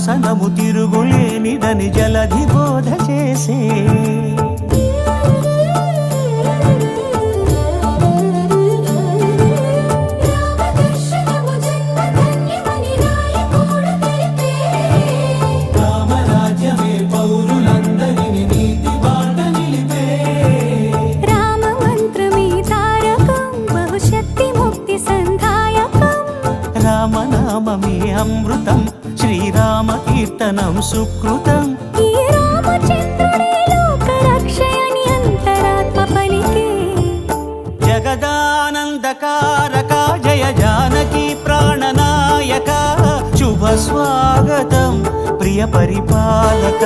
శాసనము తిరుగులేనిదని జలధి బోధ చేసే రామనామమే అమృతం శ్రీరామ కీర్తనం సుకృతం ఈ రామచంద్రుడే లోక రక్షయని అంతరాత్మ పలికే జగదానందకారక జయ జానకి ప్రాణనాయక శుభ స్వాగతం ప్రియ పరిపాలక